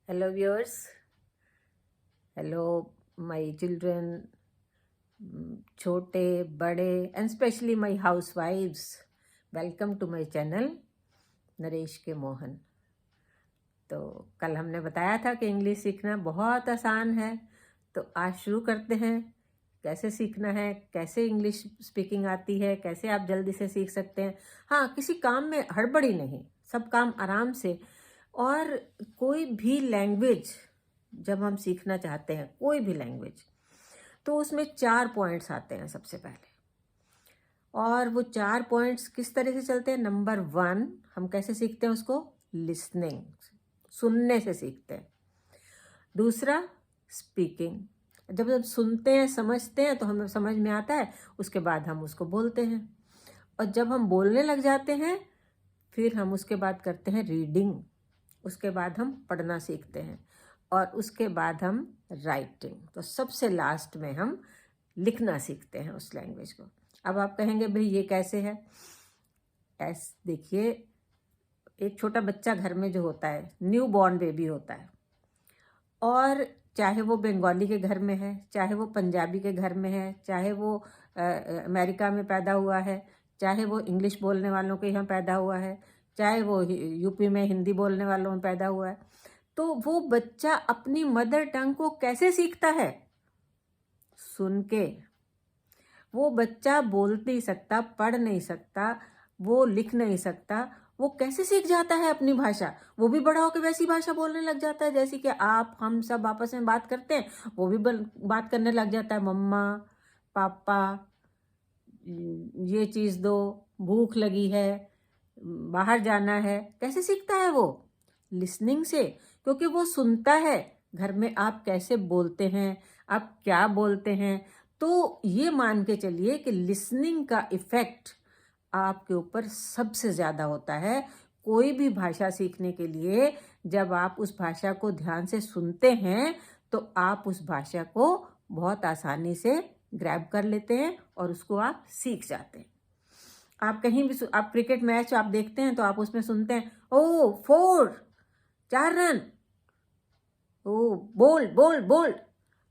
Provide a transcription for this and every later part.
Hello viewers, hello my children, छोटे बड़े and especially my housewives. Welcome to my channel Naresh के मोहन। तो कल हमने बताया था कि इंग्लिश सीखना बहुत आसान है, तो आज शुरू करते हैं। कैसे सीखना है, कैसे इंग्लिश स्पीकिंग आती है, कैसे आप जल्दी से सीख सकते हैं। हाँ, किसी काम में हड़बड़ी नहीं, सब काम आराम से। और कोई भी लैंग्वेज जब हम सीखना चाहते हैं, कोई भी लैंग्वेज, तो उसमें 4 पॉइंट्स आते हैं सबसे पहले। और वो 4 पॉइंट्स किस तरह से चलते हैं? नंबर 1, हम कैसे सीखते हैं उसको? लिसनिंग, सुनने से सीखते हैं। दूसरा, स्पीकिंग, जब हम सुनते हैं, समझते हैं, तो हमें समझ में आता है, उसके बाद हम उसको बोलते हैं। और जब हम बोलने लग जाते हैं, फिर हम उसके बाद करते हैं रीडिंग, उसके बाद हम पढ़ना सीखते हैं, और उसके बाद हम राइटिंग। तो सबसे लास्ट में हम लिखना सीखते हैं उस लैंग्वेज को। अब आप कहेंगे भाई ये कैसे है? देखिए, एक छोटा बच्चा घर में जो होता है, न्यू बॉर्न बेबी होता है, और चाहे वो बंगाली के घर में है, चाहे वो पंजाबी के घर में है, चाहे वो अमेरिका में पैदा हुआ है, चाहे वो इंग्लिश बोलने वालों के यहाँ पैदा हुआ है, चाहे वो यूपी में हिंदी बोलने वालों में पैदा हुआ है, तो वो बच्चा अपनी मदर टंग को कैसे सीखता है? सुन के। वो बच्चा बोल नहीं सकता, पढ़ नहीं सकता, वो लिख नहीं सकता, वो कैसे सीख जाता है अपनी भाषा? वो भी बड़ा होकर वैसी भाषा बोलने लग जाता है जैसे कि आप हम सब आपस में बात करते हैं, वो भी बात करने लग जाता है। मम्मा, पापा, ये चीज़ दो, भूख लगी है, बाहर जाना है। कैसे सीखता है वो? लिसनिंग से, क्योंकि वो सुनता है घर में आप कैसे बोलते हैं, आप क्या बोलते हैं। तो ये मान के चलिए कि लिसनिंग का इफ़ेक्ट आपके ऊपर सबसे ज़्यादा होता है। कोई भी भाषा सीखने के लिए जब आप उस भाषा को ध्यान से सुनते हैं, तो आप उस भाषा को बहुत आसानी से ग्रैब कर लेते हैं और उसको आप सीख जाते हैं। आप कहीं भी आप क्रिकेट मैच आप देखते हैं, तो आप उसमें सुनते हैं, ओ 4 रन, ओ बोल्ड बोल्ड बोल्ड,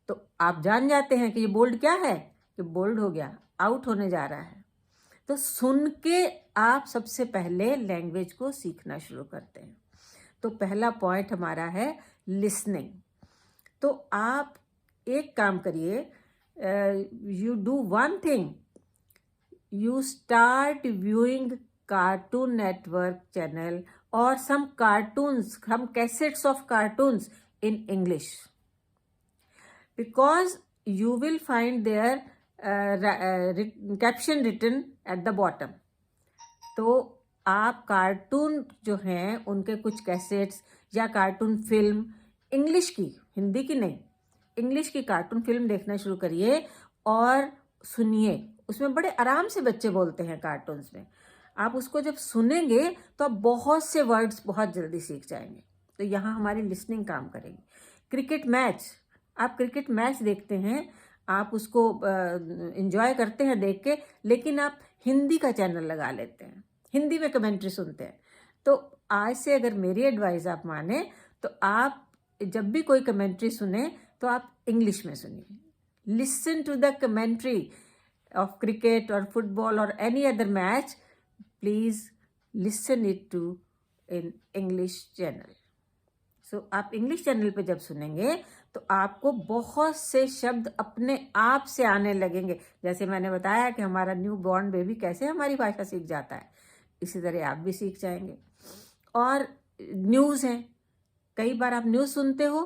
तो आप जान जाते हैं कि ये बोल्ड क्या है, कि बोल्ड हो गया, आउट होने जा रहा है। तो सुन के आप सबसे पहले लैंग्वेज को सीखना शुरू करते हैं। तो पहला पॉइंट हमारा है लिसनिंग। तो आप एक काम करिए, you do one thing, you start viewing Cartoon Network channel or some cartoons, some cassettes of cartoons in English, because you will find their caption written at the bottom. तो आप cartoon जो हैं उनके कुछ कैसेट्स या cartoon film, English की, हिंदी की नहीं, इंग्लिश की कार्टून फिल्म देखना शुरू करिए और सुनिए। उसमें बड़े आराम से बच्चे बोलते हैं कार्टून्स में। आप उसको जब सुनेंगे तो आप बहुत से वर्ड्स बहुत जल्दी सीख जाएंगे। तो यहाँ हमारी लिसनिंग काम करेगी। क्रिकेट मैच, आप क्रिकेट मैच देखते हैं, आप उसको एंजॉय करते हैं देख के, लेकिन आप हिंदी का चैनल लगा लेते हैं, हिंदी में कमेंट्री सुनते हैं। तो आज से अगर मेरी एडवाइस आप माने, तो आप जब भी कोई कमेंट्री सुने तो आप इंग्लिश में सुनिए। Listen to the commentary of cricket or football or any other match, please listen it to in English channel. So आप इंग्लिश चैनल पे जब सुनेंगे तो आपको बहुत से शब्द अपने आप से आने लगेंगे। जैसे मैंने बताया कि हमारा न्यू बॉर्न बेबी कैसे हमारी भाषा सीख जाता है, इसी तरह आप भी सीख जाएंगे। और न्यूज़ हैं, कई बार आप न्यूज़ सुनते हो,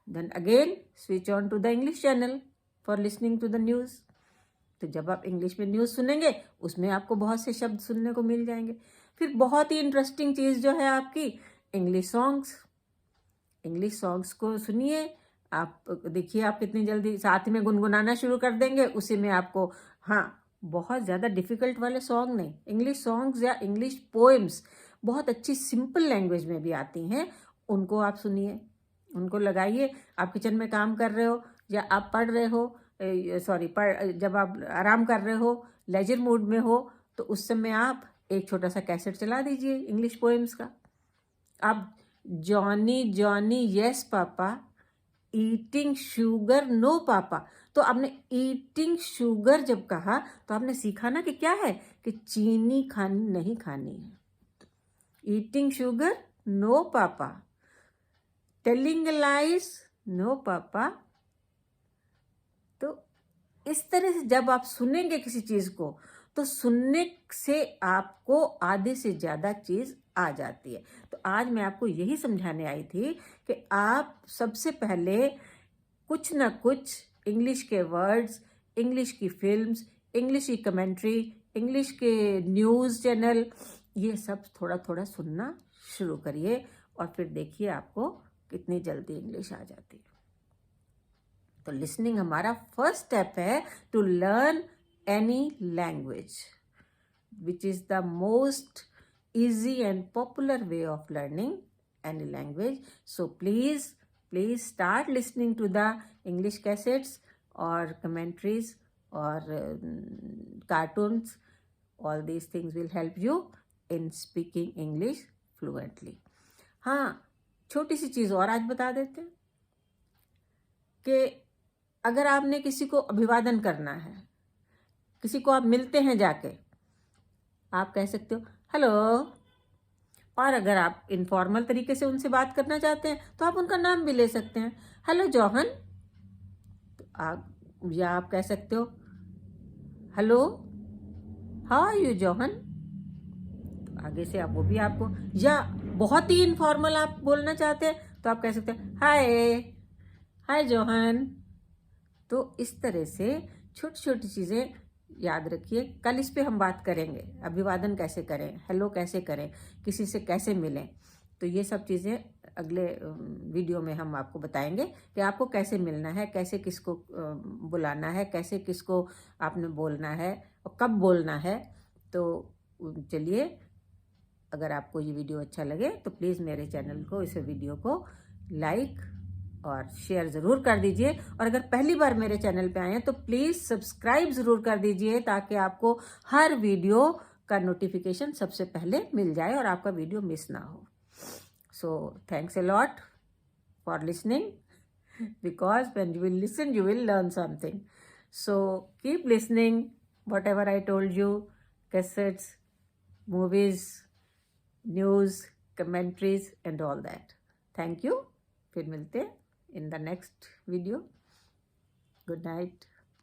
then again switch on to the English channel for listening to the news. तो जब आप इंग्लिश में न्यूज़ सुनेंगे, उसमें आपको बहुत से शब्द सुनने को मिल जाएंगे। फिर बहुत ही इंटरेस्टिंग चीज़ जो है आपकी, इंग्लिश सॉन्ग्स। इंग्लिश सॉन्ग्स को सुनिए, आप देखिए आप कितनी जल्दी साथ में गुनगुनाना शुरू कर देंगे। उसी में आपको, हाँ, बहुत ज़्यादा डिफ़िकल्ट वाले सॉन्ग नहीं, इंग्लिश सॉन्ग्स या इंग्लिश पोएम्स बहुत अच्छी सिंपल लैंग्वेज में भी आती हैं, उनको आप सुनिए, उनको लगाइए। आप किचन में काम कर रहे हो या आप पढ़ रहे हो, जब आप आराम कर रहे हो, लेजर मूड में हो, तो उस समय आप एक छोटा सा कैसेट चला दीजिए इंग्लिश पोएम्स का। आप Johnny Johnny yes papa, eating sugar no papa. तो आपने ईटिंग शुगर जब कहा तो आपने सीखा ना कि क्या है, कि चीनी खानी नहीं खानी है। ईटिंग शुगर नो पापा, टेलिंग लाइज नो पापा। तो इस तरह से जब आप सुनेंगे किसी चीज को तो सुनने से आपको आधे से ज्यादा चीज आ जाती है। तो आज मैं आपको यही समझाने आई थी कि आप सबसे पहले कुछ ना कुछ इंग्लिश के वर्ड्स, इंग्लिश की फिल्म्स, इंग्लिश की कमेंट्री, इंग्लिश के न्यूज़ चैनल, ये सब थोड़ा थोड़ा सुनना शुरू करिए और फिर देखिए आपको कितनी जल्दी इंग्लिश आ जाती है। तो लिसनिंग हमारा फर्स्ट स्टेप है to learn any language, which is the most easy and popular way of learning any language. So please start listening to the English cassettes or commentaries or cartoons. All these things will help you in speaking English fluently. हाँ, छोटी सी चीज़ और आज बता देते हैं कि अगर आपने किसी को अभिवादन करना है, किसी को आप मिलते हैं जाके, आप कह सकते हो हेलो। और अगर आप इनफॉर्मल तरीके से उनसे बात करना चाहते हैं तो आप उनका नाम भी ले सकते हैं, हेलो जॉहन। तो आप कह सकते हो hello how are you John. तो आगे से आप वो भी आपको, या बहुत ही इनफॉर्मल आप बोलना चाहते हैं तो आप कह सकते हैं हाय जॉहन। तो इस तरह से छोटी छोटी चीज़ें याद रखिए। कल इस पे हम बात करेंगे, अभिवादन कैसे करें, हेलो कैसे करें, किसी से कैसे मिलें। तो ये सब चीज़ें अगले वीडियो में हम आपको बताएंगे कि आपको कैसे मिलना है, कैसे किसको बुलाना है, कैसे किसको आपने बोलना है और कब बोलना है। तो चलिए, अगर आपको ये वीडियो अच्छा लगे तो प्लीज़ मेरे चैनल को, इस वीडियो को लाइक और शेयर ज़रूर कर दीजिए। और अगर पहली बार मेरे चैनल पे आए हैं तो प्लीज़ सब्सक्राइब ज़रूर कर दीजिए ताकि आपको हर वीडियो का नोटिफिकेशन सबसे पहले मिल जाए और आपका वीडियो मिस ना हो। So thanks a lot for listening, because when you will listen you will learn something. So keep listening whatever I told you, cassettes, movies, news, commentaries and all that. Thank you. फिर मिलते हैं in the next video. Good night.